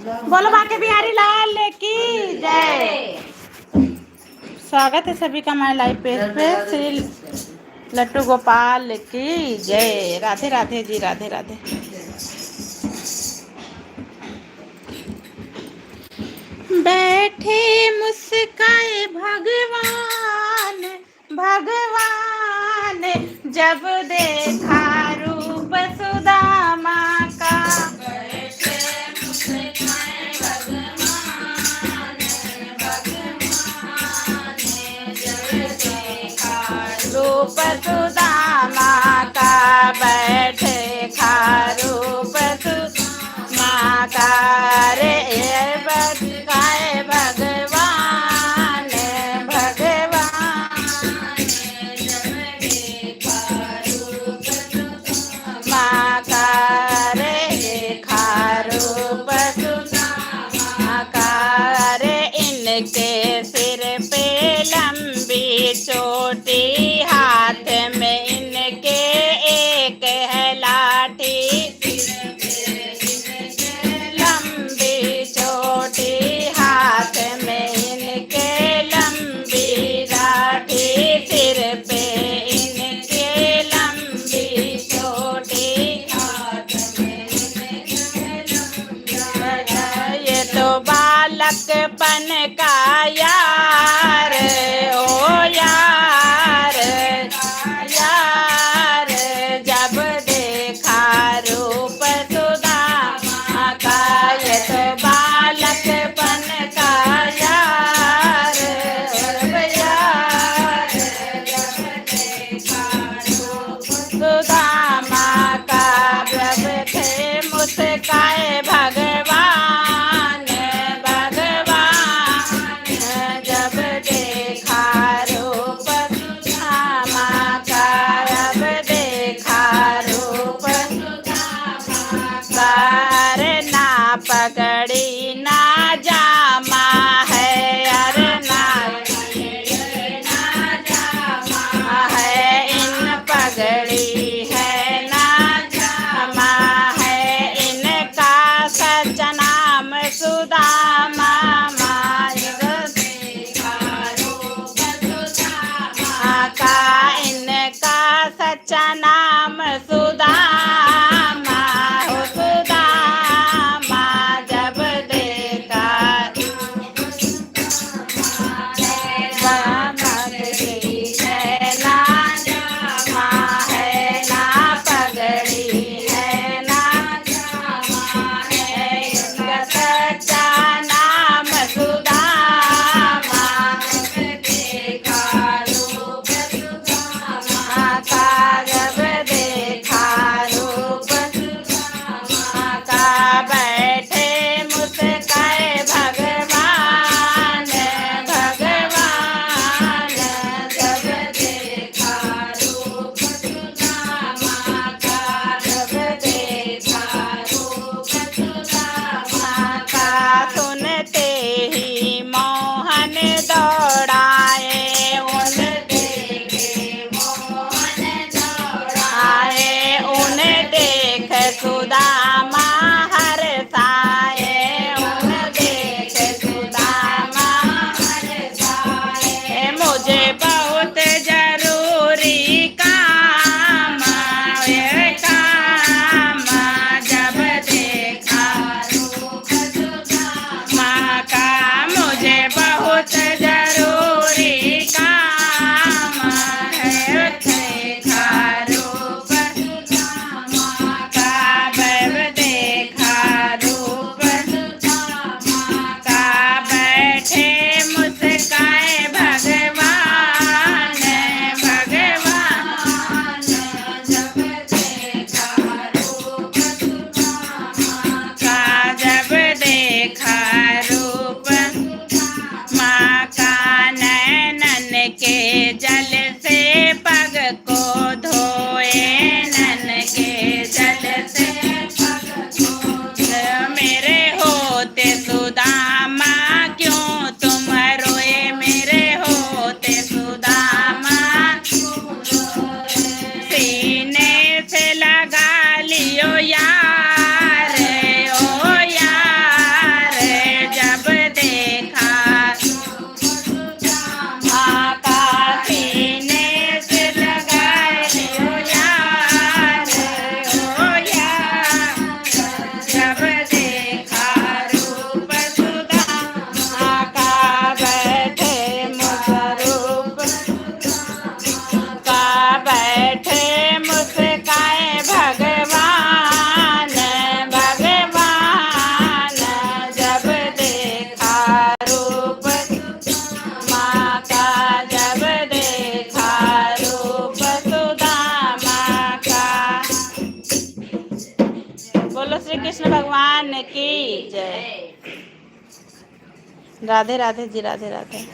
बोलो बाके बिहारी लाल की जय। स्वागत है सभी का हमारे लाइव पेज पे। श्री लट्टू गोपाल की जय। राधे राधे जी, राधे राधे। बैठे मुस्काए भगवान, भगवान जब देखा रूप सुदामा का। बैठे मुस्काए भगवान, भगवान जब देखा रूप सुदामा का। बैठे खा रूप सुदामा का। रे भगवान, भगवान जब देखा रूप सुदामा का। रे खा रूप सुदामा का। रे इनके सिर पे लंबी चोटी, हाथ में इनके एक है लाठी। लंबी चोटी, हाथ में इनके लंबी लाठी। सिर पे इनके लंबी चोटी, हाथ में इनके लंबी लाठी। ये तो बालकपन का यार, ओ यार, यार जब देखा रूप सुदामा का। ये तो बालकपन का यार, यार जब देखा रूप सुदामा का। जब थे मुस्काए भगवान, भगवान जब देखा रूप सुदामा का। जब देखा रूप सुदामा का। अरे ना पगड़ी ना जामा है, अरे ना जामा है। इन पगड़ी है ना जामा है। इनका सच नाम सुदामा। का इनका सच्चा नाम सुदामा हो। सुदामा जब देखा पगड़ी है ना जामा है, ना पगड़ी है ना जामा है। इनका सच्चा नाम सुदामा। देखा रूप सुदामा का। जब देखा रूप सुदामा का। बैठे मुस्काए भगवान, भगवान जब देखा रूप सुदामा का। जब देखा रूप सुदामा का। सुनते ही मोहन दौड़ाए, उन देखे मोहन दौड़ाए। उन देख सुदामा हर्षाए, उन देख सुदामा हर्षाए। मुझे बहुत जरूरी काम, ये काम जब देखा रूप सुदामा का। मुझे बहुत जरूरी काम है, देखा रूप सुदामा का। जब देखा रूप सुदामा का। बैठे मुस्काए भगवान, भगवान जब देखा रूप सुदामा का। जब देखा रूप सुदामा का। नैनन के जल से पग को धोए, नैनन के जल से पग को धोए। मेरे होते सुदामा क्यों तुम रोए, मेरे होते सुदामा सीने से लगा लियो यार, ओ यार बोलो श्री कृष्ण भगवान की जय। राधे राधे जी, राधे राधे।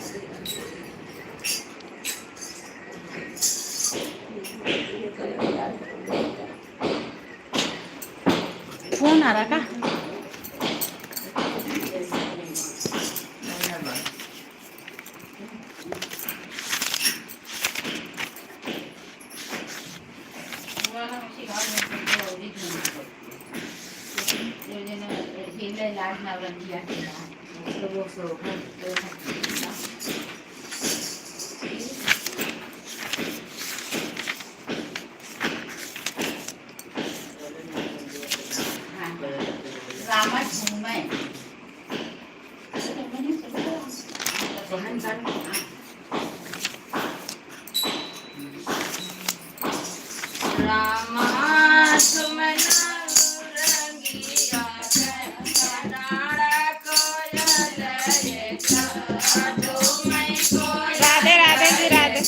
फोन आ रहा का? राधे राधे जी, राधे।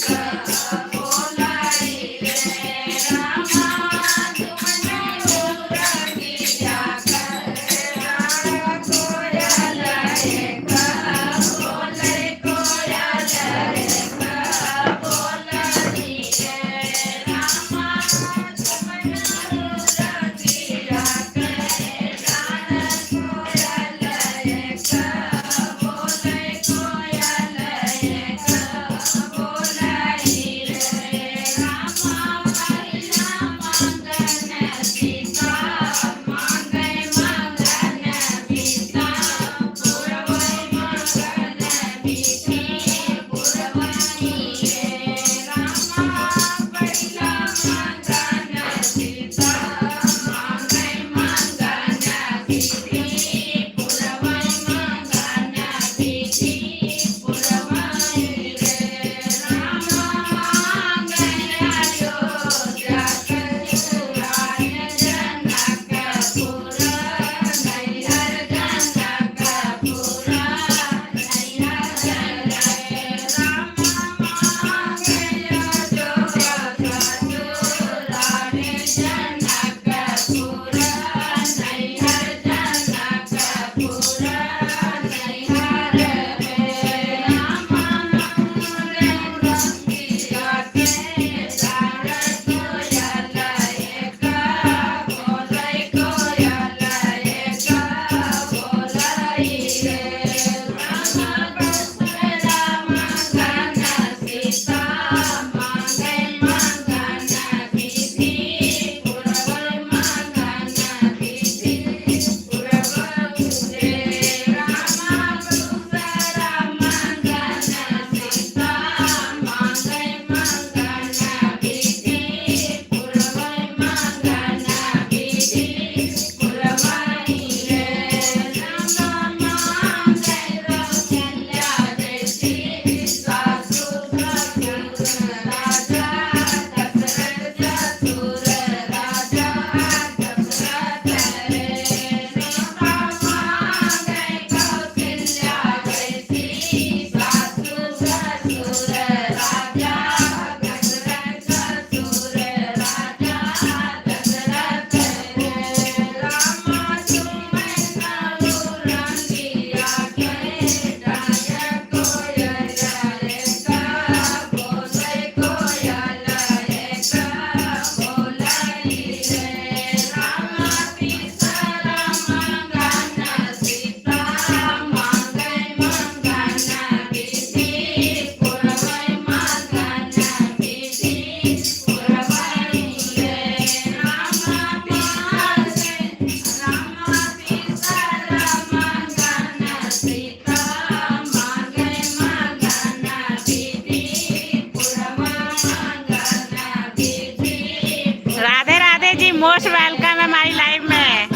मोस्ट वेलकम है हमारी लाइव में।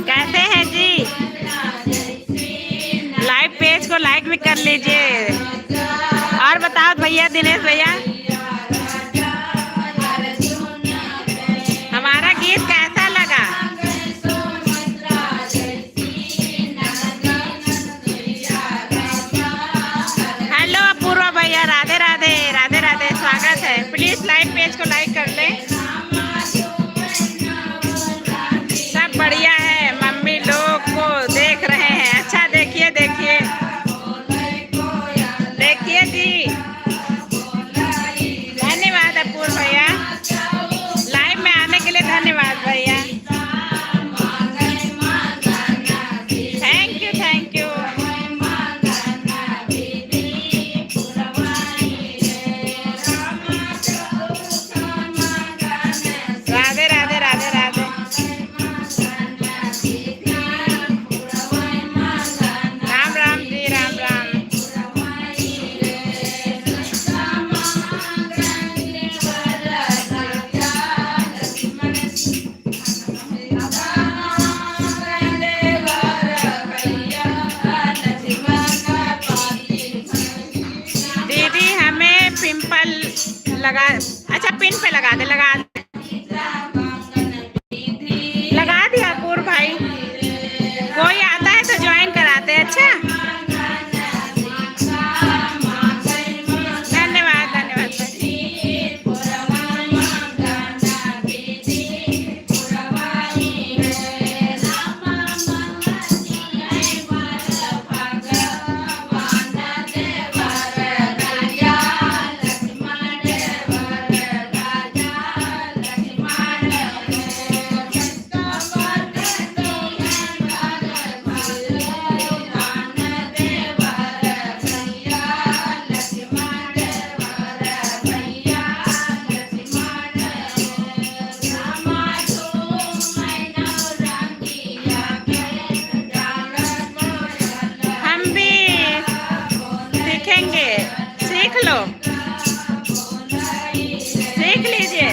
कैसे हैं जी? लाइव पेज को लाइक भी कर लीजिए। और बताओ भैया, दिनेश भैया, हमारा गीत कैसा लगा? हेलो अपूर्वा भैया, राधे राधे, राधे राधे, स्वागत है। प्लीज लाइव पेज को लाइक कर लें। सब बढ़िया है, मम्मी लोग को देख रहे हैं। अच्छा देखिए देखिए देखिए जी। धन्यवाद अपूर्व भैया, लाइव में आने के लिए धन्यवाद भैया। Thank you thank you. Radhe Radhe Radhe Radhe. Ram Ram ji, Ram Ram. दीदी हमें पिंपल लगा, अच्छा पिन पे लगा दे, लगा दिया अपूर्व भाई। कोई आता है तो ज्वाइन कराते हैं। अच्छा धन्यवाद धन्यवाद। हम भी सीखेंगे, सीख लो, सीख लीजिए।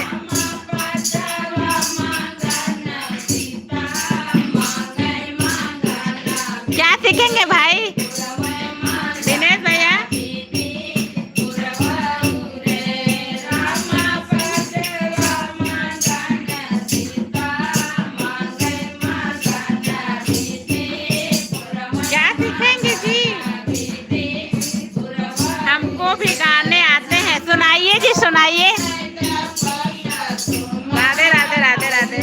क्या सीखेंगे भाई दिनेश भैया? क्या सीखेंगे जी? हमको भी गाने आते हैं, सुनाइए जी सुनाइए। राधे राधे राधे राधे।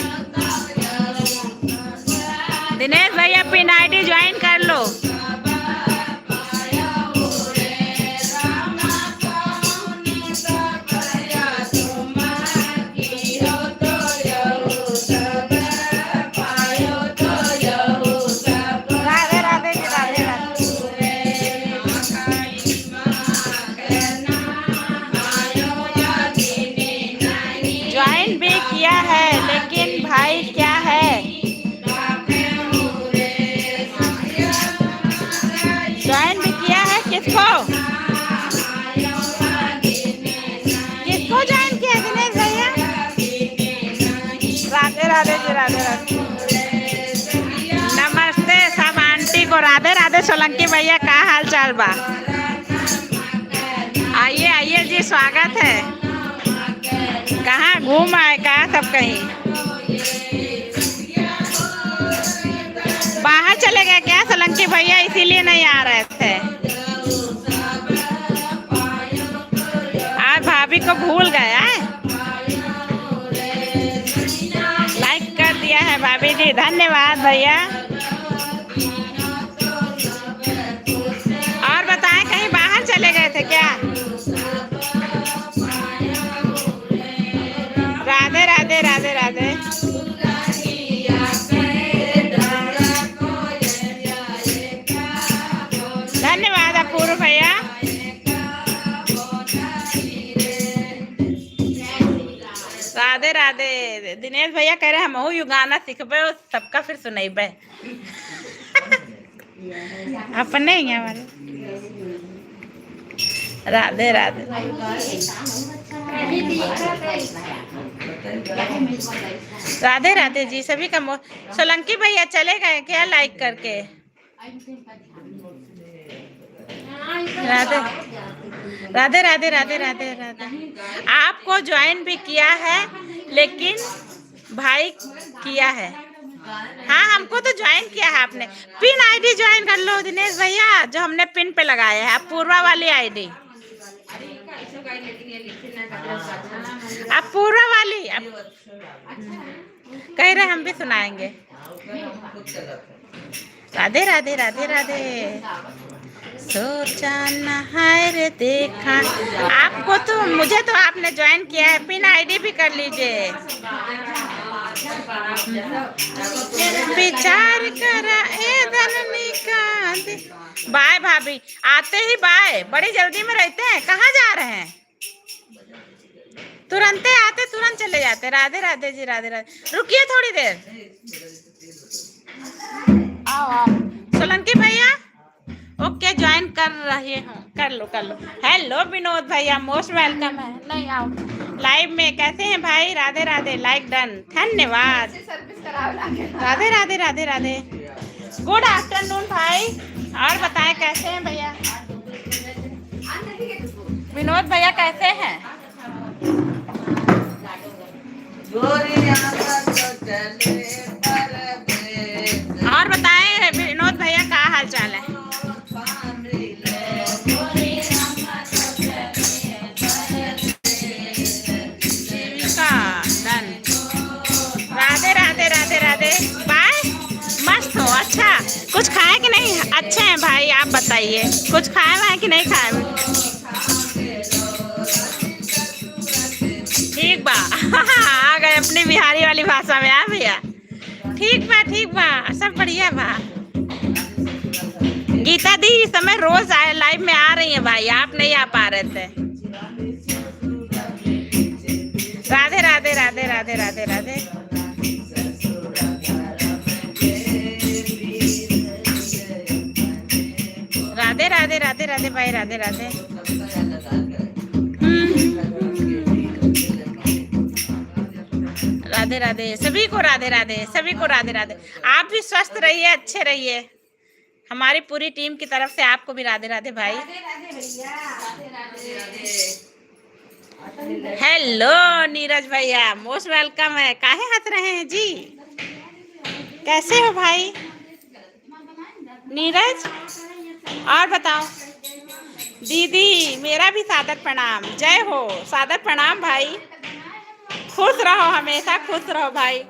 दिनेश भैया पिन आईडी ज्वाइन कर लो। राधे राधे जी, राधे राधे। ज्वाइन भी किया है लेकिन भाई क्या है, ज्वाइन भी किया है। किसको किसको ज्वाइन किया दिनेश भैया? राधे राधे जी, राधे राधे। नमस्ते सब आंटी को, राधे राधे। सोलंकी भैया का हाल चाल बा? आइए आइए जी, स्वागत है। कहाँ घूम आए का सब? कहीं बाहर चले गए क्या सोलंकी भैया, इसीलिए नहीं आ रहे थे? आज भाभी को भूल गए हैं? लाइक कर दिया है भाभी जी, धन्यवाद भैया। और बताएं कहीं बाहर चले गए थे क्या? राधे राधे राधे राधे। धन्यवाद अपूर्व भैया। राधे राधे। दिनेश भैया कह रहे हम यू गाना सीखबे, सबका फिर सुनेबे। अपने ही वाले। राधे राधे। राधे राधे जी सभी का। सोलंकी भैया चले गए क्या लाइक करके? राधे राधे राधे राधे राधे राधे। आपको ज्वाइन भी किया है लेकिन भाई किया है। हाँ हमको तो ज्वाइन किया है आपने। पिन आईडी ज्वाइन कर लो दिनेश भैया, जो हमने पिन पे लगाया है, अपूर्वा वाली आईडी। अपूर्वा वाली कह रहे हम भी सुनाएंगे। राधे राधे राधे राधे। सोचा न हाय रे देखा। आपको तो मुझे तो आपने ज्वाइन किया है, पिन आईडी भी कर लीजिए। विचार करा ए धननी का। बाय भाभी, आते ही बाय, बड़ी जल्दी में रहते हैं, कहाँ जा रहे हैं? तुरंत आते तुरंत चले जाते। राधे राधे जी, राधे राधे। रुकिए थोड़ी देर। आओ आओ सोलंकी भैया। ओके ज्वाइन कर रहे हूँ, कर लो कर लो। हेलो विनोद भैया, मोस्ट वेलकम है। नहीं आओ लाइव में। कैसे हैं भाई? राधे राधे। लाइक डन, धन्यवाद। राधे राधे राधे राधे। गुड आफ्टरनून भाई। और बताएं कैसे हैं भैया? विनोद भैया कैसे हैं? और बताएं विनोद भैया क्या हाल चाल है? राधे राधे राधे राधे। बाय। मस्त हो। अच्छा कुछ खाए कि नहीं? अच्छे हैं भाई, आप बताइए कुछ खाए हुए हैं कि नहीं खाए हुए? ठीक बा। आ गए अपनी बिहारी वाली भाषा में। आ भैया ठीक बा, सब बढ़िया बा। गीता दी इस समय रोज लाइव में आ रही है भाई, आप नहीं आ पा रहे थे। राधे राधे राधे राधे राधे राधे। राधे राधे राधे राधे भाई, राधे राधे। राधे राधे सभी को, राधे राधे सभी को, राधे राधे। आप भी स्वस्थ रहिए, अच्छे रहिए। हमारी पूरी टीम की तरफ से आपको भी राधे राधे भाई। हेलो नीरज भैया, मोस्ट वेलकम है। काहे हंस रहे हैं जी? कैसे हो भाई नीरज? और बताओ दीदी, मेरा भी सादर प्रणाम। जय हो, सादर प्रणाम भाई। खुश रहो, हमेशा खुश रहो भाई।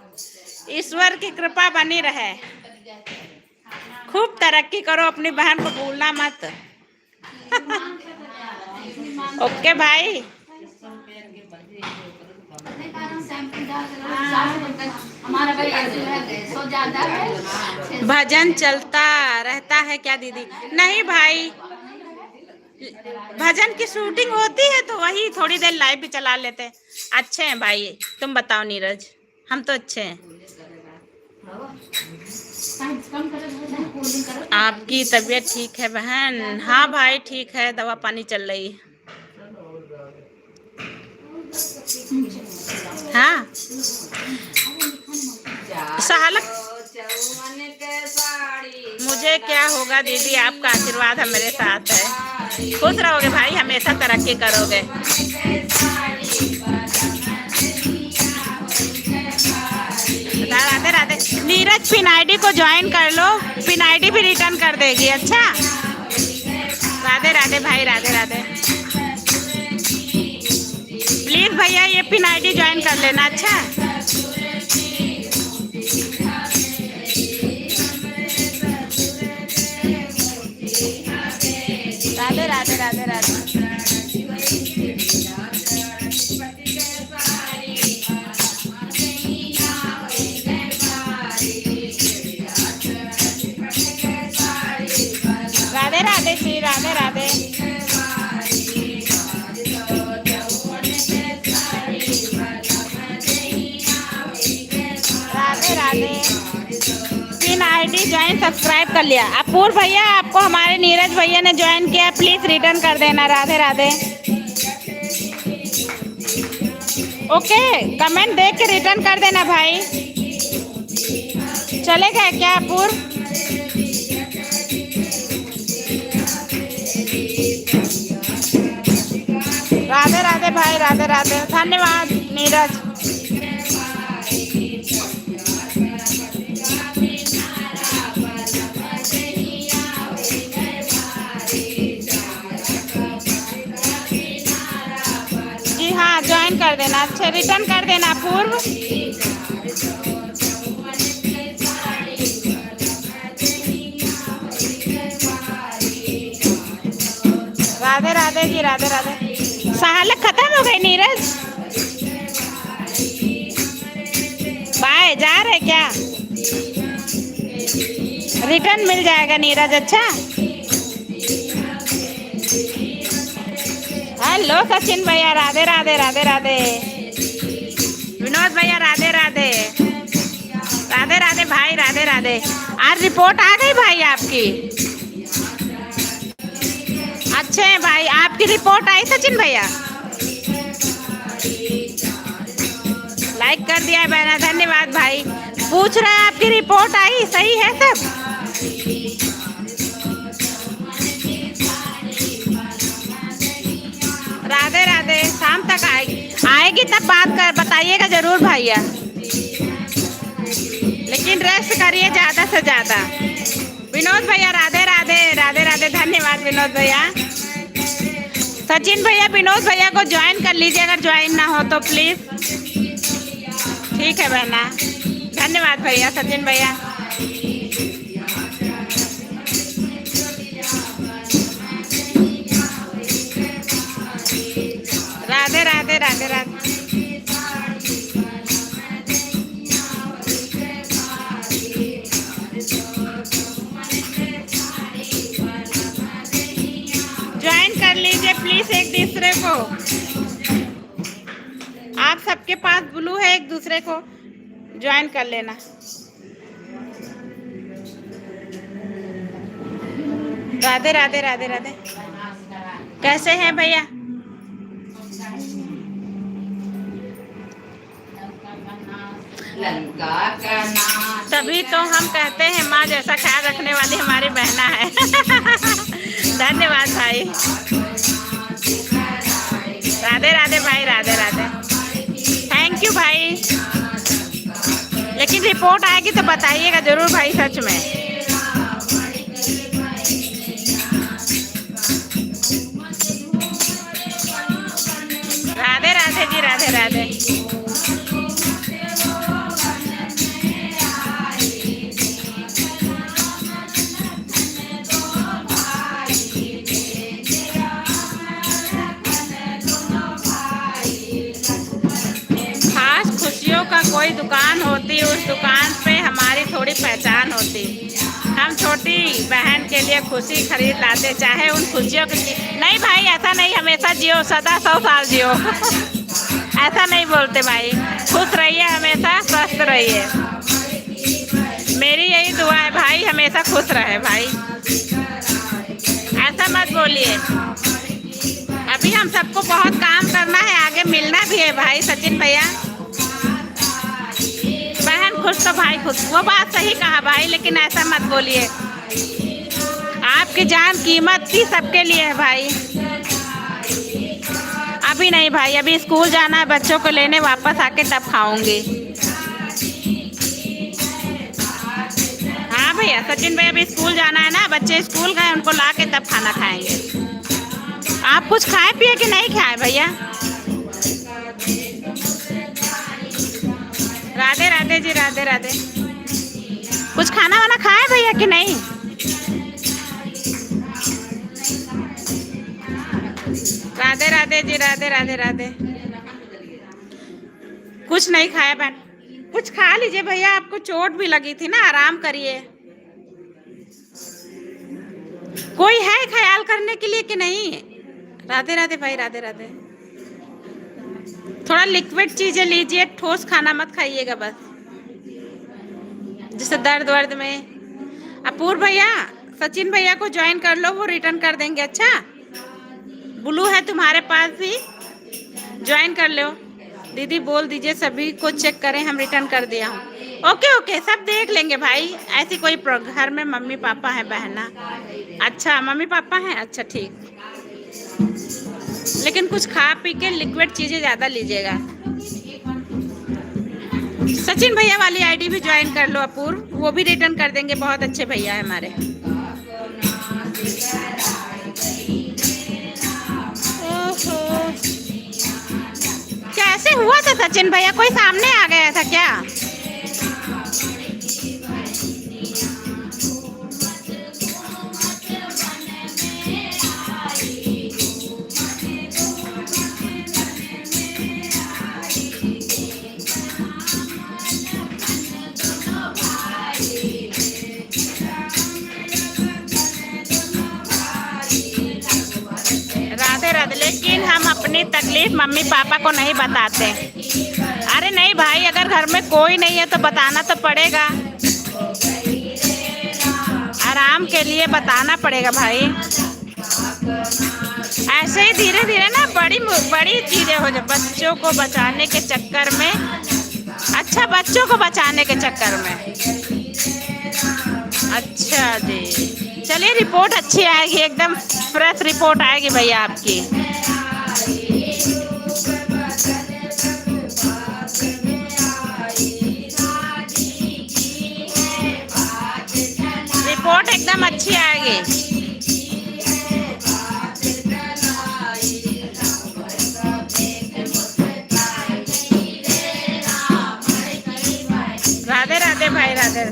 ईश्वर की कृपा बनी रहे। खूब तरक्की करो, अपनी बहन को भूलना मत। ओके भाई। भजन चलता रहता है क्या दीदी? नहीं भाई, भजन की शूटिंग होती है तो वही थोड़ी देर लाइव भी चला लेते हैं। अच्छे हैं भाई, तुम बताओ नीरज? हम तो अच्छे हैं। आपकी तबीयत ठीक है बहन? हाँ भाई ठीक है, दवा पानी चल रही है। हाँ सालक मुझे क्या होगा दीदी, आपका आशीर्वाद है मेरे साथ है। खुश रहोगे भाई, हमेशा तरक्की करोगे। राधे राधे। नीरज पिन आईडी को ज्वाइन कर लो, पिन आईडी भी रिटर्न कर देगी। अच्छा राधे राधे भाई, राधे राधे। प्लीज भैया ये पिन आईडी ज्वाइन कर लेना। अच्छा Radhe Radhe Radhe Radhe. Radhe Radhe Shri, Radhe Radhe. Radhe Radhe. Pin ID join subscribe कर लिया। अपूर्व भैया, आपको हमारे नीरज भैया ने ज्वाइन किया, प्लीज रिटर्न कर देना। राधे राधे। ओके कमेंट देख के रिटर्न कर देना भाई। चलेगा क्या अपूर्व? राधे राधे भाई, राधे राधे। धन्यवाद नीरज। जी हाँ ज्वाइन कर देना। अच्छा रिटर्न कर देना पूर्व। राधे राधे जी, राधे राधे। सहालत खत्म हो गई नीरज? बाय जा रहे क्या? रिटर्न मिल जाएगा नीरज। अच्छा, हेलो सचिन भैया, राधे राधे, राधे राधे। विनोद भैया राधे राधे, राधे राधे भाई, राधे राधे। आज रिपोर्ट आ गई भाई आपकी? अच्छे हैं भाई, आपकी रिपोर्ट आई सचिन भैया? लाइक कर दिया है बहना, धन्यवाद भाई। पूछ रहे हैं आपकी रिपोर्ट आई, सही है सब? राधे राधे। शाम तक आएगी तब बात कर बताइएगा जरूर भैया, लेकिन रेस्ट करिए ज़्यादा से ज़्यादा। विनोद भैया राधे राधे, राधे राधे, धन्यवाद विनोद भैया। सचिन भैया विनोद भैया को ज्वाइन कर लीजिए अगर ज्वाइन ना हो तो प्लीज़। ठीक है बहना, धन्यवाद भैया सचिन भैया। राधे राधे, राधे राधे। ज्वाइन कर लीजिए प्लीज एक दूसरे को। आप सबके पास ब्लू है, एक दूसरे को ज्वाइन कर लेना। राधे राधे, राधे राधे। कैसे हैं भैया? तभी तो हम कहते हैं माँ जैसा ख्याल रखने वाली हमारी बहना है। धन्यवाद भाई, राधे राधे भाई, राधे राधे। थैंक यू भाई। लेकिन रिपोर्ट आएगी तो बताइएगा जरूर भाई, सच में। राधे राधे जी, राधे राधे। का कोई दुकान होती, उस दुकान पे हमारी थोड़ी पहचान होती। हम छोटी बहन के लिए खुशी खरीद लाते, चाहे उन खुशियों की। नहीं भाई ऐसा नहीं, हमेशा जियो, सदा 100 साल जियो। ऐसा नहीं बोलते भाई। खुश रहिए, हमेशा स्वस्थ रहिए, मेरी यही दुआ है भाई, हमेशा खुश रहे भाई। ऐसा मत बोलिए। अभी हम सबको बहुत काम करना है, आगे मिलना भी है भाई सचिन भैया। बहन खुश तो भाई खुश, वो बात सही कहा भाई, लेकिन ऐसा मत बोलिए। आपकी जान कीमत थी सबके लिए है भाई। अभी नहीं भाई, अभी स्कूल जाना है, बच्चों को लेने वापस आके तब खाऊंगी। हाँ भैया सचिन भैया, अभी स्कूल जाना है ना, बच्चे स्कूल गए, उनको ला के तब खाना खाएंगे। आप कुछ खाए पिए कि नहीं खाए भैया? राधे राधे जी, राधे राधे। कुछ खाना वाना खाए भैया कि नहीं? राधे राधे जी, राधे राधे, राधे। कुछ नहीं खाया बहन, कुछ खा लीजिए भैया, आपको चोट भी लगी थी ना, आराम करिए। कोई है ख्याल करने के लिए कि नहीं? राधे राधे भाई, राधे राधे। थोड़ा लिक्विड चीजें लीजिए, ठोस खाना मत खाइएगा बस, जैसे दर्द वर्द में। अपूर्व भैया सचिन भैया को ज्वाइन कर लो, वो रिटर्न कर देंगे। अच्छा, ब्लू है तुम्हारे पास भी, ज्वाइन कर लो। दीदी बोल दीजिए सभी को चेक करें, हम रिटर्न कर दिया हूँ। ओके ओके, सब देख लेंगे भाई। ऐसी कोई घर में मम्मी पापा है बहना? अच्छा मम्मी पापा हैं, अच्छा ठीक। लेकिन कुछ खा पी के लिक्विड चीजें ज़्यादा लीजिएगा। सचिन भैया वाली आईडी भी ज्वाइन कर लो अपूर्व, वो भी रिटर्न कर देंगे, बहुत अच्छे भैया है हमारे। ओहो, कैसे हुआ था सचिन भैया? कोई सामने आ गया था क्या? की तकलीफ मम्मी पापा को नहीं बताते। अरे नहीं भाई, अगर घर में कोई नहीं है तो बताना तो पड़ेगा, आराम के लिए बताना पड़ेगा भाई। ऐसे ही धीरे धीरे ना बड़ी बड़ी चीज़ें हो जाए बच्चों को बचाने के चक्कर में। अच्छा, बच्चों को बचाने के चक्कर में। अच्छा जी, चलिए रिपोर्ट अच्छी आएगी, एकदम फ्रेश रिपोर्ट आएगी भैया आपकी। रिपोर्ट एकदम अच्छी आएगी। राधे राधे भाई, राधे।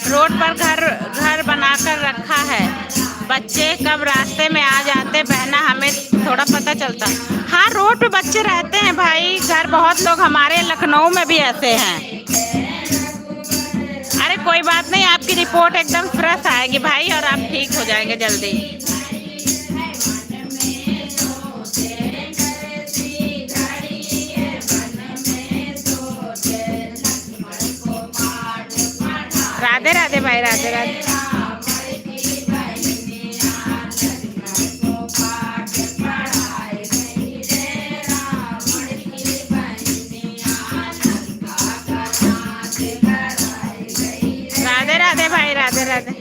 रोड पर घर बनाकर रखा है, बच्चे कब रास्ते में आ जाते बहना हमें थोड़ा पता चलता। हाँ, रोड पे बच्चे रहते हैं भाई, घर बहुत लोग हमारे लखनऊ में भी ऐसे हैं। अरे कोई बात नहीं, आपकी रिपोर्ट एकदम फ्रेश आएगी भाई और आप ठीक हो जाएंगे जल्दी। राधे राधे भाई, राधे राधे। राधे राधे भाई, राधे राधे।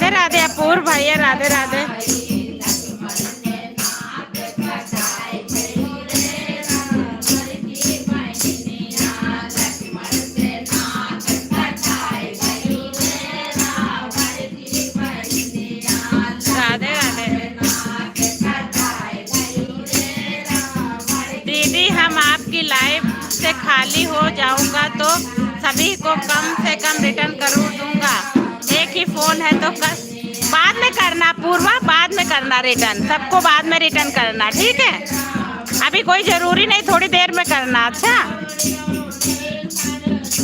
राधे अपूर्व भैया, राधे राधे। राधे राधे दीदी, हम आपकी लाइव से खाली हो जाऊंगा तो सभी को कम से कम रिटर्न कर दूंगा। एक ही फोन है तो बाद में करना पूर्वा, बाद में करना रिटर्न, सबको बाद में रिटर्न करना, ठीक है? अभी कोई ज़रूरी नहीं, थोड़ी देर में करना। अच्छा,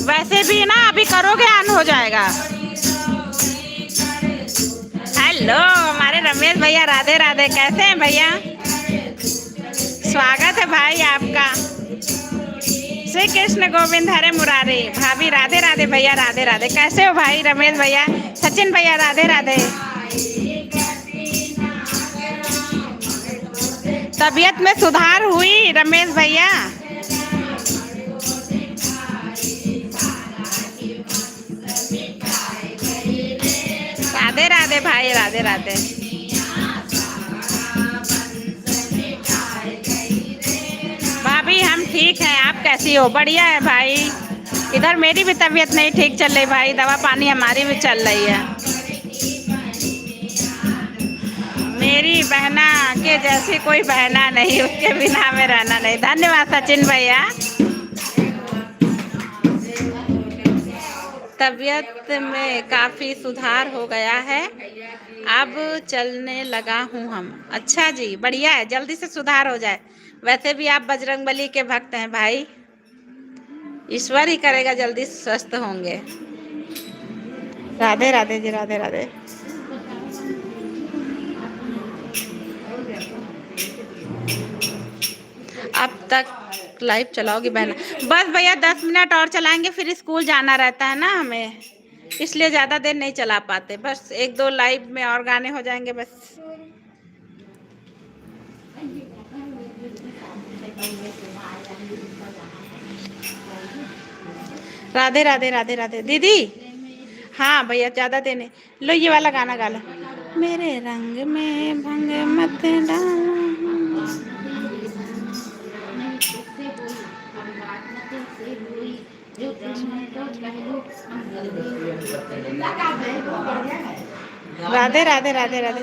वैसे भी ना अभी करोगे ऑन हो जाएगा। हेलो हमारे रमेश भैया, राधे राधे। कैसे हैं भैया? स्वागत है भाई आपका। श्री कृष्ण गोविंद हरे मुरारी। भाभी राधे राधे भैया, राधे राधे। कैसे हो भाई रमेश भैया? सचिन भैया राधे राधे। तबीयत में सुधार हुई रमेश भैया? राधे भाई, राधे राधे। भाभी हम ठीक हैं, आप कैसी हो? बढ़िया है भाई। इधर मेरी भी तबीयत नहीं ठीक चल रही भाई, दवा पानी हमारी भी चल रही है। मेरी बहना के जैसी कोई बहना नहीं, उसके बिना हमें रहना नहीं। धन्यवाद सचिन भैया। तबीयत में काफ़ी सुधार हो गया है, अब चलने लगा हूँ हम। अच्छा जी, बढ़िया है, जल्दी से सुधार हो जाए। वैसे भी आप बजरंगबली के भक्त हैं भाई, ईश्वर ही करेगा जल्दी स्वस्थ होंगे। राधे राधे जी, राधे राधे। अब तक लाइव चलाओगी बहना? बस भैया 10 मिनट और चलाएंगे, फिर स्कूल जाना रहता है ना हमें, इसलिए ज़्यादा देर नहीं चला पाते। बस 1-2 लाइव में और गाने हो जाएंगे बस। राधे राधे, राधे राधे दीदी। हाँ भैया, ज़्यादा देर नहीं। लो ये वाला गाना गा लो। मेरे रंग में भंग मत डालो। राधे राधे, राधे राधे।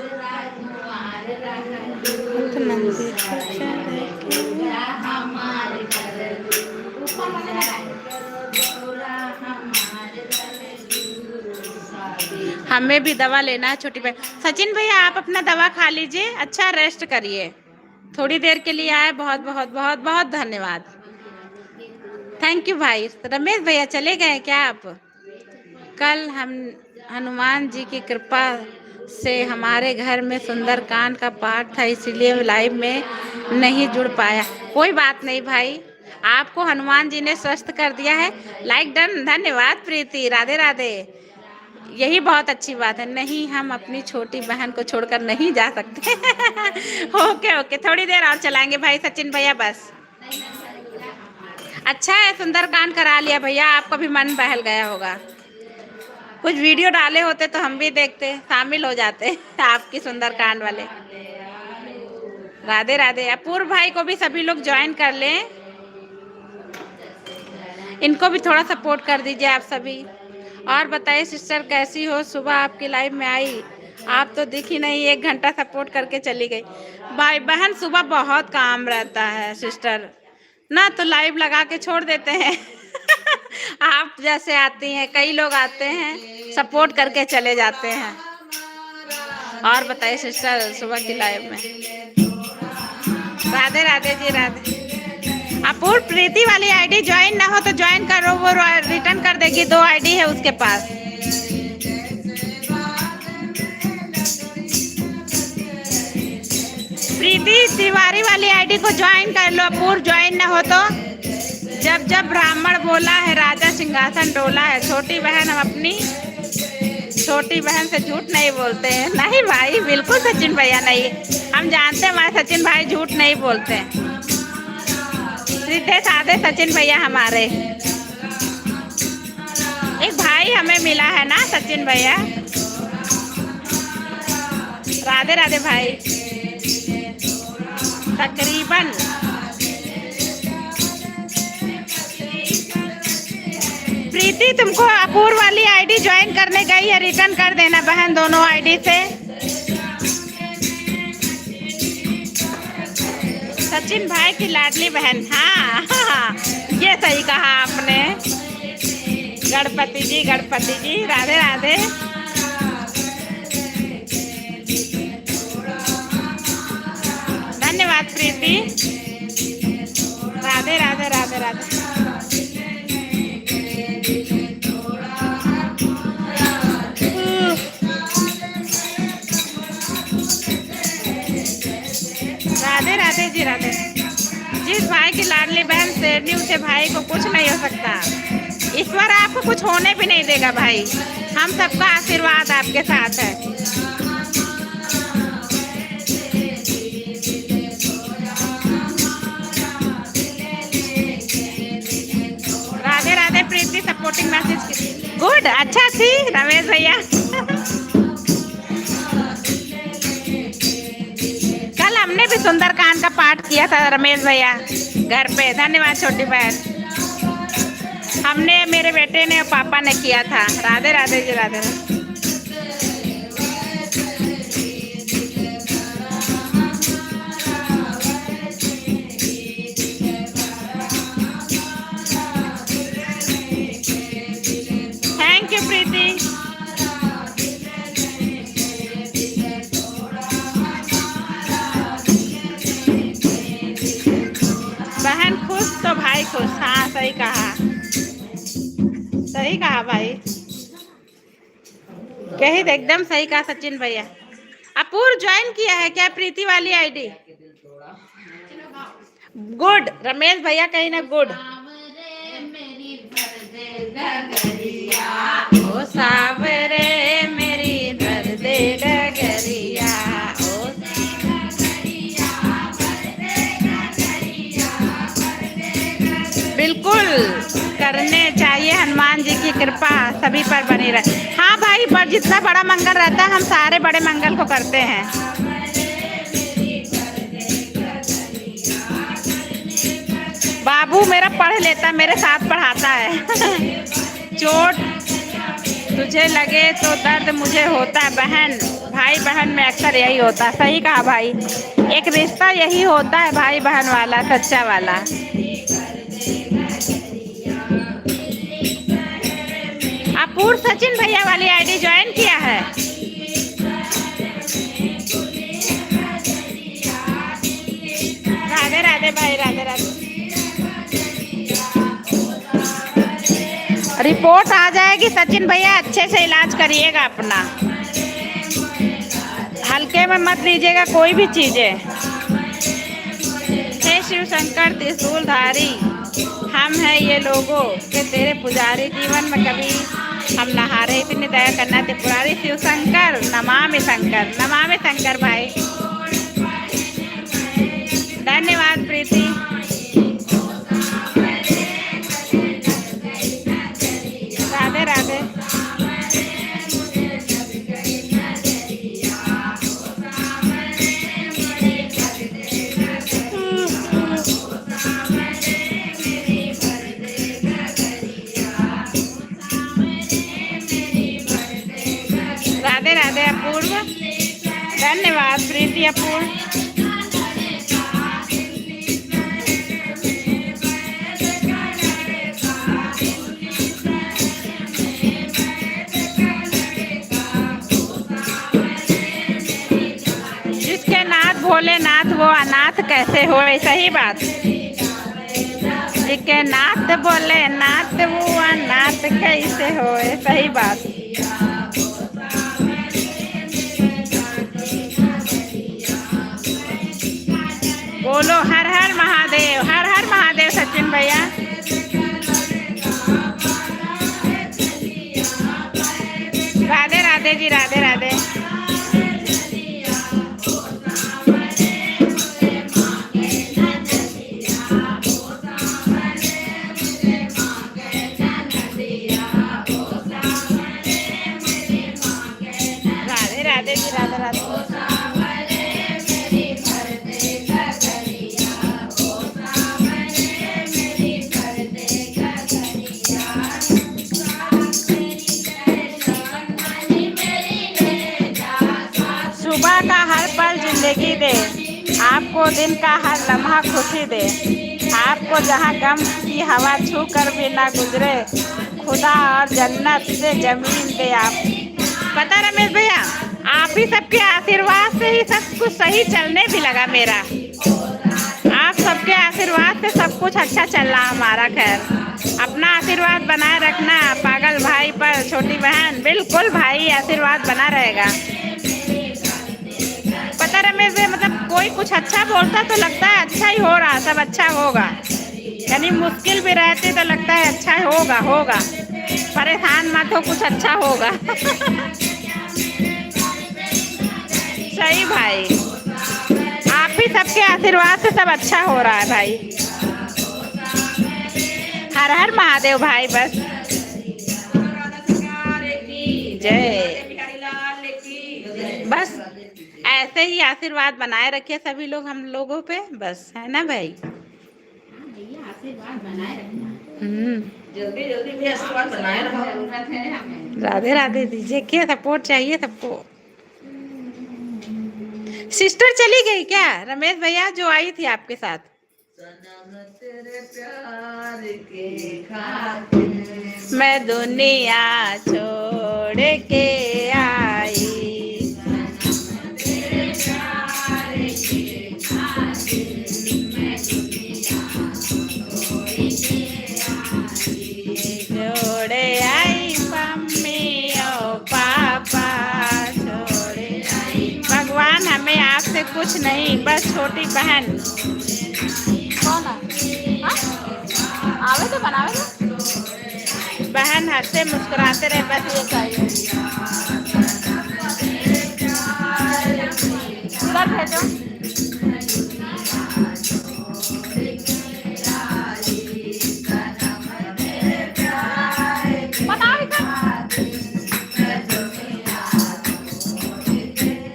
हमें भी दवा लेना है छोटी बहन। सचिन भैया आप अपना दवा खा लीजिए, अच्छा रेस्ट करिए। थोड़ी देर के लिए आए, बहुत बहुत बहुत बहुत धन्यवाद। थैंक यू भाई। रमेश भैया चले गए क्या आप? कल हम हनुमान जी की कृपा से हमारे घर में सुंदरकांड का पाठ था, इसलिए लाइव में नहीं जुड़ पाया। कोई बात नहीं भाई, आपको हनुमान जी ने स्वस्थ कर दिया है। लाइक डन, धन्यवाद प्रीति, राधे राधे। यही बहुत अच्छी बात है। नहीं, हम अपनी छोटी बहन को छोड़कर नहीं जा सकते। ओके ओके, थोड़ी देर और चलाएंगे भाई सचिन भैया बस। अच्छा है, सुंदरकांड करा लिया भैया, आपका भी मन बहल गया होगा। कुछ वीडियो डाले होते तो हम भी देखते, शामिल हो जाते आपकी सुंदरकांड वाले। राधे राधे। अपूर्व भाई को भी सभी लोग ज्वाइन कर लें, इनको भी थोड़ा सपोर्ट कर दीजिए आप सभी। और बताइए सिस्टर कैसी हो? सुबह आपकी लाइव में आई, आप तो दिखी नहीं, 1 घंटा सपोर्ट करके चली गई। भाई बहन सुबह बहुत काम रहता है सिस्टर ना, तो लाइव लगा के छोड़ देते हैं। आप जैसे आती हैं, कई लोग आते हैं, सपोर्ट करके चले जाते हैं। और बताइए सिस्टर सुबह की लाइव में। राधे राधे जी, राधे। अपूर्व प्रीति वाली आईडी ज्वाइन ना हो तो ज्वाइन करो, वो रिटर्न कर देगी, 2 आईडी है उसके पास। प्रीति तिवारी वाली आईडी को ज्वाइन कर लो, अपूर्व ज्वाइन ना हो तो। जब जब ब्राह्मण बोला है राजा सिंहासन डोला है। छोटी बहन, हम अपनी छोटी बहन से झूठ नहीं बोलते हैं। नहीं भाई, बिल्कुल सचिन भैया नहीं, हम जानते हैं हमारे सचिन भाई झूठ नहीं बोलते हैं। सीधे साधे सचिन भैया हमारे। एक भाई हमें मिला है ना सचिन भैया। राधे राधे भाई। तकरीबन प्रीति तुमको अपूर्व वाली आईडी ज्वाइन करने गई है, रिटर्न कर देना बहन दोनों आईडी से। सचिन भाई की लाडली बहन। हाँ हाँ, ये सही कहा आपने। गणपति जी, गणपति जी, राधे राधे। धन्यवाद प्रीति। राधे राधे, राधे राधे। राधे राधे जी, राधे। जिस भाई की लाडली बहन शेरनी, उसे भाई को कुछ नहीं हो सकता। ईश्वर आपको कुछ होने भी नहीं देगा भाई, हम सबका आशीर्वाद आपके साथ है। राधे राधे प्रीति, सपोर्टिंग मैसेज। गुड, अच्छा थी रमेश भैया। सुंदर कांड का पाठ किया था रमेश भैया घर पे। धन्यवाद छोटी बहन। हमने, मेरे बेटे ने और पापा ने किया था। राधे राधे जी, राधे राधे। थैंक यू प्रीति। बहन खुश तो भाई खुश। हाँ सही कहा, सही कहा भाई, कही एकदम सही कहा सचिन भैया। अपूर्व ज्वाइन किया है क्या प्रीति वाली आईडी? गुड रमेश भैया, कहीं ना गुड। ओ सावरे मेरी दर्द डगरिया, बिल्कुल करने चाहिए। हनुमान जी की कृपा सभी पर बनी रहे। हाँ भाई, पर जितना बड़ा मंगल रहता है हम सारे बड़े मंगल को करते हैं। बाबू मेरा पढ़ लेता, मेरे साथ पढ़ाता है। चोट तुझे लगे तो दर्द मुझे होता है। बहन भाई बहन में अक्सर यही होता है। सही कहा भाई, एक रिश्ता यही होता है भाई बहन वाला, सच्चा वाला। अपूर्व सचिन भैया वाली आईडी ज्वाइन किया है। राधे राधे भाई, राधे राधे। रिपोर्ट आ जाएगी सचिन भैया, अच्छे से इलाज करिएगा अपना, हल्के में मत लीजिएगा कोई भी चीजें। हे शिव शंकर त्रिशूलधारी, हम हैं ये लोगों के तेरे पुजारी। जीवन में कभी हम नहारे, इतनी दया करना त्रिपुरारी। शिव शंकर नमामि शंकर, नमामि शंकर भाई। धन्यवाद प्रीति। राधे राधे। राधे राधे अपूर्व, धन्यवाद प्रीति। अपूर्व जिसके नाथ भोलेनाथ वो अनाथ कैसे हो? सही बात। जिसके नाथ भोलेनाथ वो अनाथ कैसे हो? सही बात। बोलो हर हर महादेव, हर हर महादेव सचिन भैया। राधे राधे जी, राधे राधे। राधे राधे जी, राधे राधे। सुबह का हर पल जिंदगी दे, आपको दिन का हर लम्हा खुशी दे। आपको जहां गम की हवा छू कर भी ना गुजरे, खुदा और जन्नत से जमीन दे आप। पता रमेश भैया, आप ही सबके आशीर्वाद से ही सब कुछ सही चलने भी लगा मेरा। आप सबके आशीर्वाद से सब कुछ अच्छा चल रहा हमारा। खैर अपना आशीर्वाद बनाए रखना पागल भाई पर। छोटी बहन बिल्कुल भाई, आशीर्वाद बना रहेगा। पता रमेश भैया, मतलब कोई कुछ अच्छा बोलता तो लगता है अच्छा ही हो रहा, सब अच्छा होगा। यानी मुश्किल भी रहती तो लगता है अच्छा होगा होगा। परेशान मत हो, कुछ अच्छा होगा। सही भाई, आप ही सबके आशीर्वाद से सब अच्छा हो रहा है भाई। हर हर महादेव भाई। बस जय, बस ऐसे ही आशीर्वाद बनाए रखे सभी लोग हम लोगों पे, बस, है ना भाई? आशीर्वाद बनाए रखना। जल्दी जल्दी भी आशीर्वाद बनाए रखो। राधे राधे दीजिए, क्या सपोर्ट चाहिए सबको। सिस्टर चली गई क्या रमेश भैया, जो आई थी आपके साथ? सनम तेरे प्यार के खातिर मैं दुनिया छोड़ के आई। छोड़े आई मम्मी और पापा, छोड़े आई। भगवान हमें आपसे कुछ नहीं, बस छोटी बहन। कौन है? आवे तो बनावे तो बहन हंसते मुस्कुराते रहे, बस ये चाहिए। कब भेजो?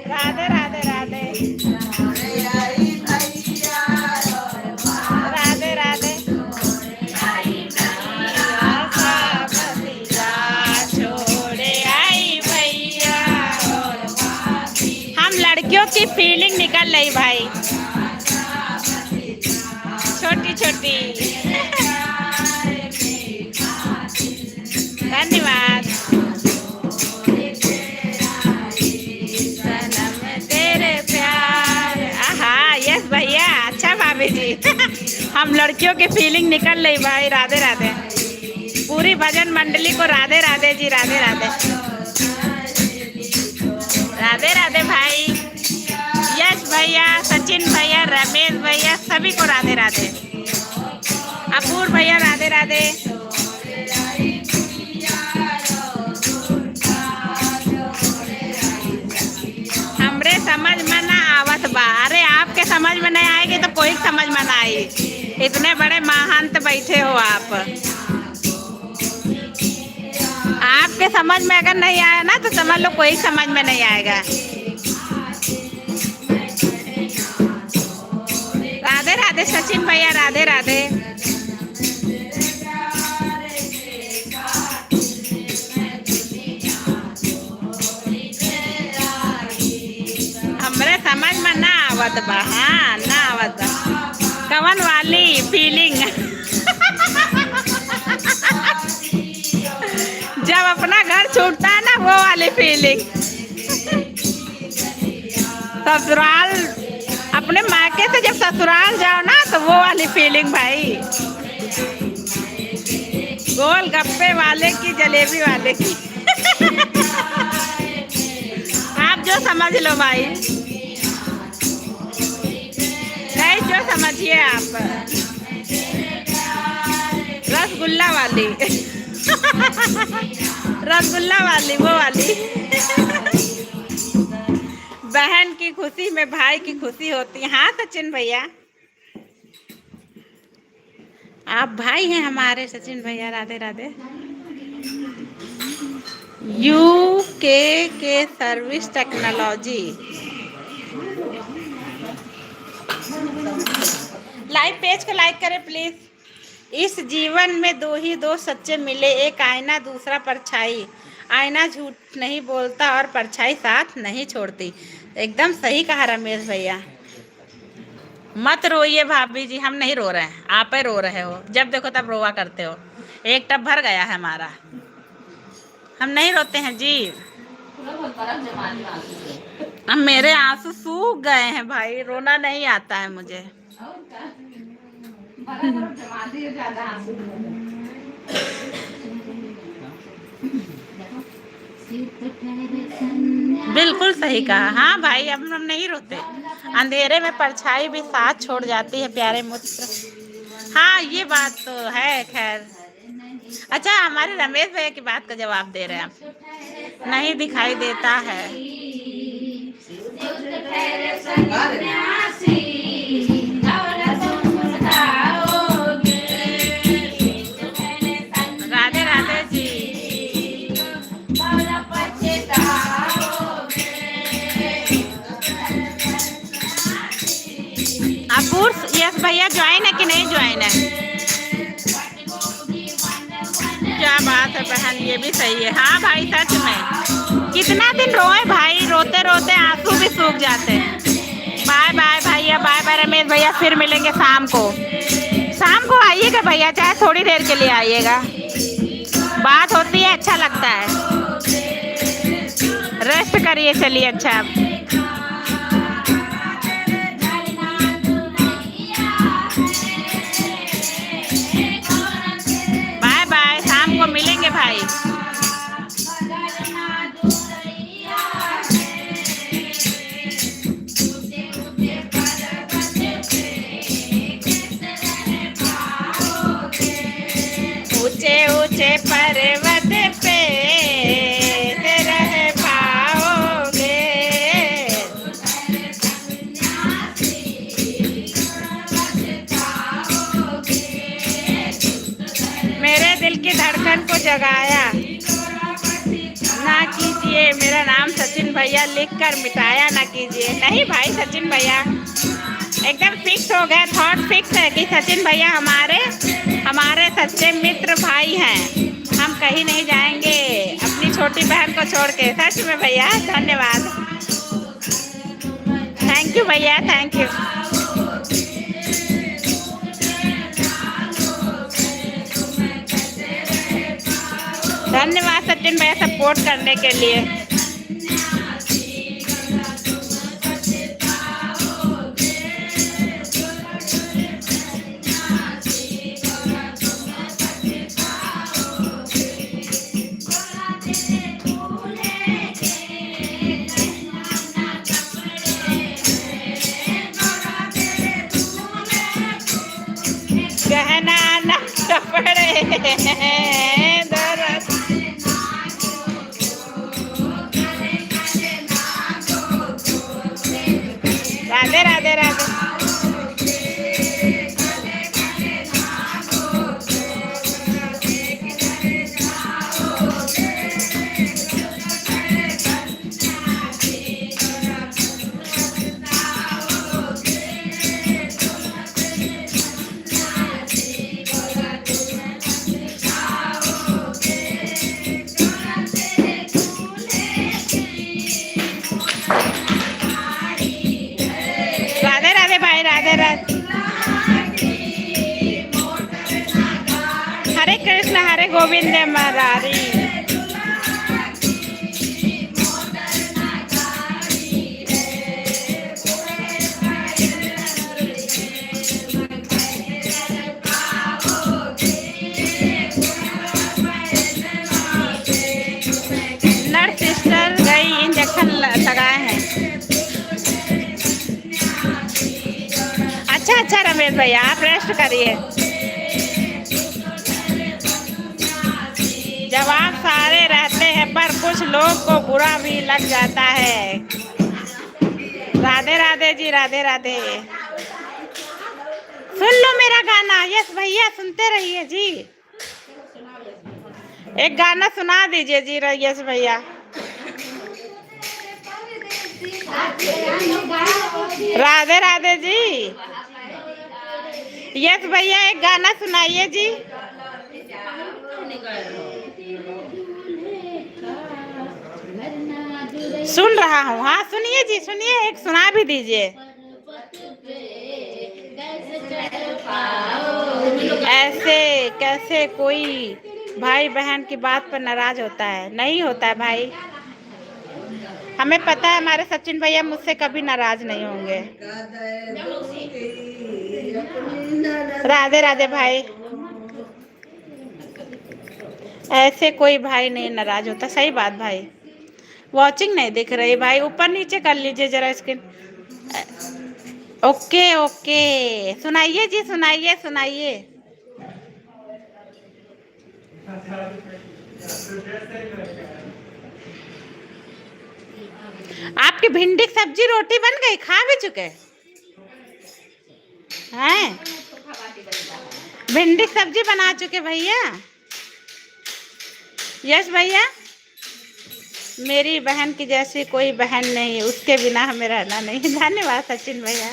राधे राधे राधे राधे राधे। छोड़े आई भैया, हम लड़कियों की फीलिंग निकल रही भाई, छोटी छोटी। धन्यवाद। यस भैया, अच्छा भाभी जी। हम लड़कियों की फीलिंग निकल रही भाई। राधे राधे पूरी भजन मंडली को, राधे राधे जी, राधे राधे। राधे राधे भाई, यश भैया, सचिन भैया, रमेश भैया, सभी को राधे राधे। अपूर भैया राधे राधे। हमरे समझ में ना आवत बा। अरे आपके समझ में नहीं आएगी तो कोई समझ में ना आई। इतने बड़े महंत बैठे हो आप, आपके समझ में अगर नहीं आया ना तो समझ लो कोई समझ में नहीं आएगा। राधे राधे सचिन भैया, राधे राधे। हमरे समझ में ना आवत बा। हाँ, ना आवत बा। कवन वाली फीलिंग? जब अपना घर छूटता है ना, वो वाली फीलिंग। ससुराल, अपने मायके से जब ससुराल जाओ ना, तो वो वाली फीलिंग भाई। गोल गप्पे वाले की, जलेबी वाले की। आप जो समझ लो भाई, नहीं जो समझिए आप। रसगुल्ला वाली। रसगुल्ला वाली, वो वाली। बहन की खुशी में भाई की खुशी होती है। हाँ सचिन भैया, आप भाई हैं हमारे सचिन भैया, राधे राधे। के सर्विस टेक्नोलॉजी। लाइव पेज को लाइक करें प्लीज। इस जीवन में दो सच्चे मिले, एक आईना दूसरा परछाई। आईना झूठ नहीं बोलता और परछाई साथ नहीं छोड़ती। एकदम सही कहा रमेश भैया। मत रोइए भाभी जी, हम नहीं रो रहे हैं, आप ही रो रहे हो। जब देखो तब रोवा करते हो। एक टब भर गया है हमारा, हम नहीं रोते हैं जी। अब मेरे आंसू सूख गए हैं भाई, रोना नहीं आता है मुझे। बिल्कुल सही कहा। हाँ भाई, अब हम नहीं रोते। अंधेरे में परछाई भी साथ छोड़ जाती है प्यारे मुझसे। हाँ ये बात तो है। खैर अच्छा, हमारे रमेश भैया की बात का जवाब दे रहे हैं आप। नहीं दिखाई देता है। राधे राधे जी। यस भैया ज्वाइन है कि नहीं ज्वाइन है? क्या बात है बहन, ये भी सही है। हाँ भाई सच में, कितना दिन रोए भाई, रोते रोते आंसू भी सूख जाते हैं। बाय बाय भैया, बाय बाय रमेश भैया, फिर मिलेंगे शाम को। शाम को आइएगा भैया, चाहे थोड़ी देर के लिए आइएगा, बात होती है, अच्छा लगता है। रेस्ट करिए, चलिए अच्छा। बाय बाय, शाम को मिलेंगे भाई। ऊंचे ऊंचे पर्वत पे रह पाओगे। मेरे दिल की धड़कन को जगाया ना कीजिए, मेरा नाम सचिन भैया लिख कर मिटाया ना कीजिए। नहीं भाई सचिन भैया एकदम फिक्स हो गए, थॉट फिक्स है कि सचिन भैया हमारे सच्चे मित्र भाई हैं। हम कहीं नहीं जाएंगे अपनी छोटी बहन को छोड़ के। सच में भैया धन्यवाद, थैंक यू भैया, थैंक यू। धन्यवाद सचिन भैया सपोर्ट करने के लिए। गहना न कपड़े राधे राधे राधे। राधे राधे भाई, राधे राधे। हरे कृष्ण हरे गोविंद मुरारी। नर्स सिस्टर गई, इंजेक्शन लगाए हैं। अच्छा अच्छा रमेश भैया, आप रेस्ट करिए। जवाब सारे रहते हैं पर कुछ लोग को बुरा भी लग जाता है। राधे राधे जी, राधे राधे। सुन लो मेरा गाना। यस भैया सुनते रहिए जी, एक गाना सुना दीजिए जी यस भैया। राधे राधे जी। यस भैया एक गाना सुनाइए जी। सुन रहा हूँ, हाँ सुनिए जी, सुनिए, एक सुना भी दीजिए। ऐसे कैसे कोई भाई बहन की बात पर नाराज होता है? नहीं होता है भाई, हमें पता है हमारे सचिन भैया मुझसे कभी नाराज नहीं होंगे। राधे राधे भाई। ऐसे कोई भाई नहीं नाराज होता, सही बात भाई। वॉचिंग नहीं दिख रही भाई, ऊपर नीचे कर लीजिए जरा स्क्रीन। ओके ओके, सुनाइए जी, सुनाइए सुनाइए। आपकी भिंडी की सब्जी रोटी बन गई, खा भी चुके हैं? भिंडी की सब्जी बना चुके भैया? यस भैया। मेरी बहन की जैसी कोई बहन नहीं, उसके बिना हमें रहना नहीं। धन्यवाद सचिन भैया।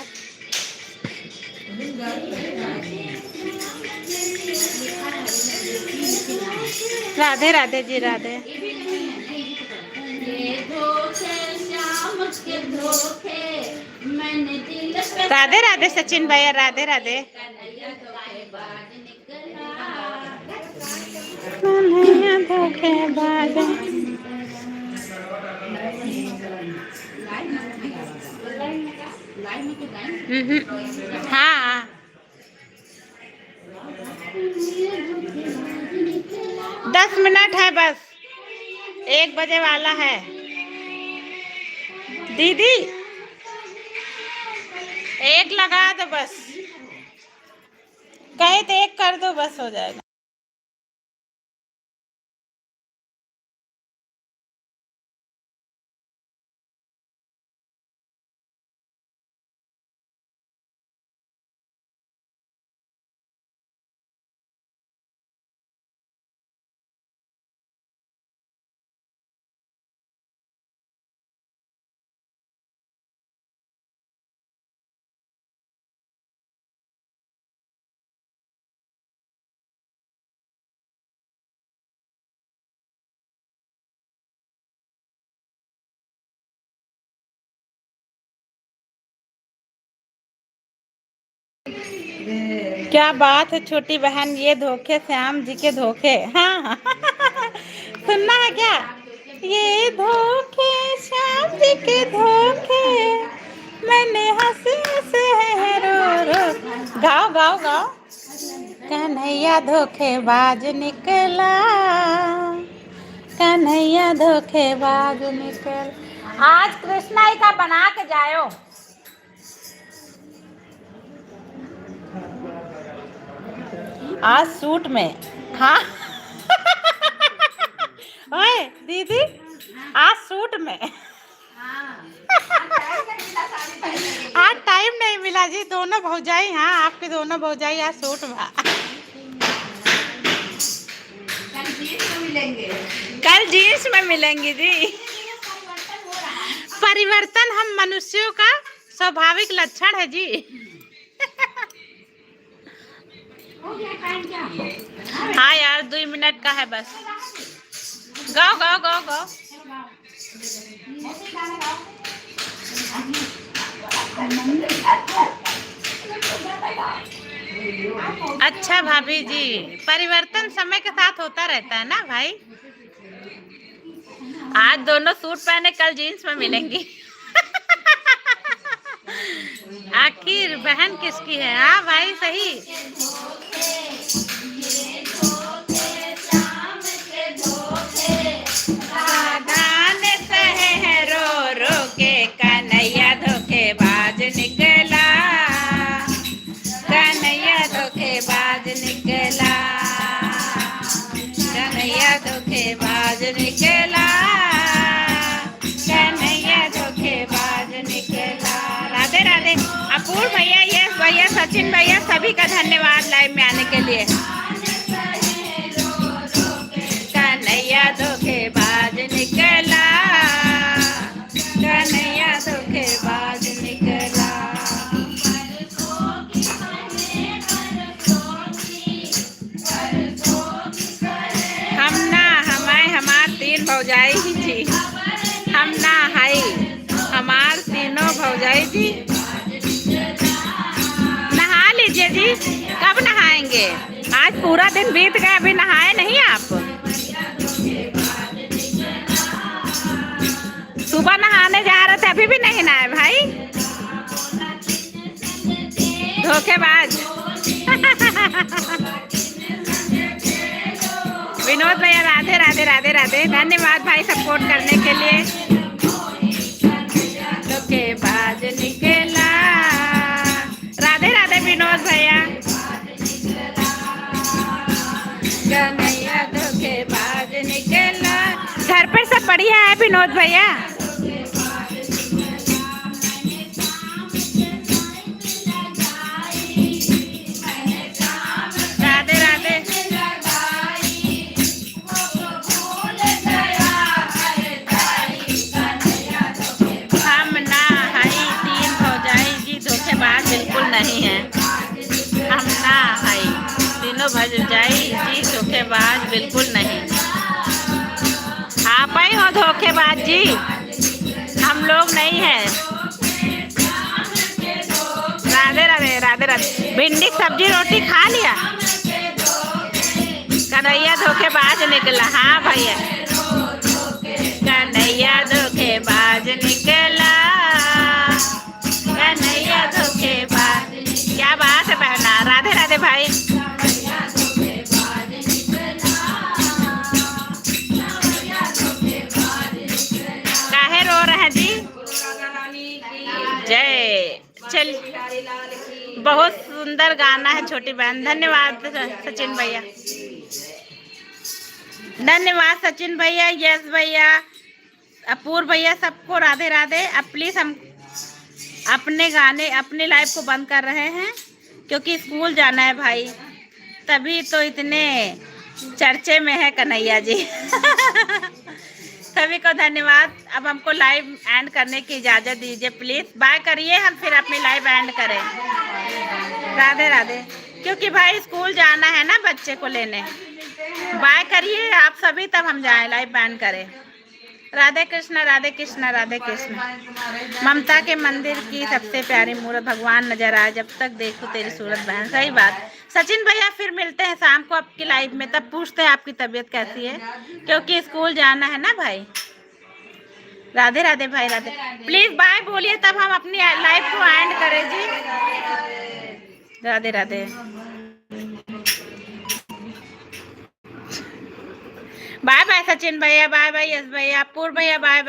राधे राधे जी, राधे। राधे राधे सचिन भैया, राधे राधे। धोखेबाज। हाँ, 10 मिनट है बस, 1 बजे वाला है दीदी। एक लगा दो बस, कहे तो एक कर दो, बस हो जाएगा। क्या बात है छोटी बहन, ये धोखे श्याम जी के धोखे। हाँ हाँ सुनना है क्या? ये धोखे श्याम जी के धोखे, मैंने हंसे हंसे है रो रो। गाओ गाओ गाओ। कन्हैया धोखेबाज निकला, कन्हैया धोखेबाज निकल। आज कृष्णाई का बना के जाओ। आज सूट में। हाँ ओए दीदी, आज सूट में। आज टाइम नहीं मिला जी, दोनों भौजाई। हाँ, आपके दोनों भौजाई आज सूट में। कल जीन्स में मिलेंगे जी। परिवर्तन हम मनुष्यों का स्वाभाविक लक्षण है जी। हाँ यार, 2 मिनट का है बस। गाओ गाओ गाओ गाओ। अच्छा भाभी जी, परिवर्तन समय के साथ होता रहता है ना भाई। आज दोनों सूट पहने, कल जीन्स में मिलेंगी। आखिर बहन किसकी है? हाँ भाई सही। सहे हैं रो रो के, कन्हैया धोखेबाज निकला, कन्हैया धोखेबाज निकला, कन्हैया धोखेबाज निकला, कन्हैया धोखेबाज निकला। राधे राधे। अपूर्व भैया, यस भैया, सचिन भैया, सभी का धन्यवाद लाइव में आने के लिए। कन्हैया धोखेबाज निकला, कन्हैया धोखेबाज निकला। हम ना हमारे, हमार 3 भौजाई जी। हम ना हाई, हमार 3 भौजाई जी। नहा लीजिए जी। कब नहाएंगे? आज पूरा दिन बीत गया, अभी नहाए नहीं आप? सुबह नहाने जा रहे थे, अभी भी नहीं नहाए भाई। धोखेबाज। विनोद भैया, राधे राधे राधे राधे। धन्यवाद भाई सपोर्ट करने के लिए। धोखेबाज निकला। राधे राधे विनोद भैया। कन्हैया धोखेबाज निकला। घर पर सब बढ़िया है विनोद भैया? राधे राधे। हम ना हाई 3 भौजाई जी, धोखेबाज बिल्कुल नहीं है। जाई जी धोखेबाज बिल्कुल नहीं। आप ही हो धोखेबाज जी, हम लोग नहीं है। राधे राधे राधे राधे। भिंडी की सब्जी रोटी खा लिया? कन्हैया धोखेबाज निकला। हाँ भैया, कन्हैया धोखेबाज निकला, कन्हैया धोखेबाज। क्या बात है बहना। राधे राधे भाई। काहे रो रहे हैं जी? जय। चल, बहुत सुंदर गाना है छोटी बहन। धन्यवाद सचिन भैया, धन्यवाद सचिन भैया, यस भैया, अपूर्व भैया, सबको राधे राधे। अब प्लीज़ हम अपने गाने अपने लाइव को बंद कर रहे हैं क्योंकि स्कूल जाना है भाई, तभी तो इतने चर्चे में है कन्हैया जी। सभी को धन्यवाद। अब हमको लाइव एंड करने की इजाज़त दीजिए प्लीज़। बाय करिए, हम फिर अपनी लाइव एंड करें। राधे राधे। क्योंकि भाई स्कूल जाना है ना बच्चे को लेने। बाय करिए आप सभी, तब हम जाएं लाइव बैंड करें। राधे कृष्णा राधे कृष्णा राधे कृष्णा। ममता के मंदिर की सबसे प्यारी मूर्त भगवान नजर आए, जब तक देखो तेरी सूरत बहन। सही बात। सचिन भैया फिर मिलते हैं शाम को आपकी लाइव में, तब पूछते हैं आपकी तबीयत कैसी है, क्योंकि स्कूल जाना है ना भाई। राधे राधे भाई, राधे। प्लीज बाय बोलिए तब हम अपनी लाइव को एंड करें जी। राधे राधे। बाय बाय सचिन भैया, बाय बाय यस भैया, अपूर्व भैया, बाय बाय।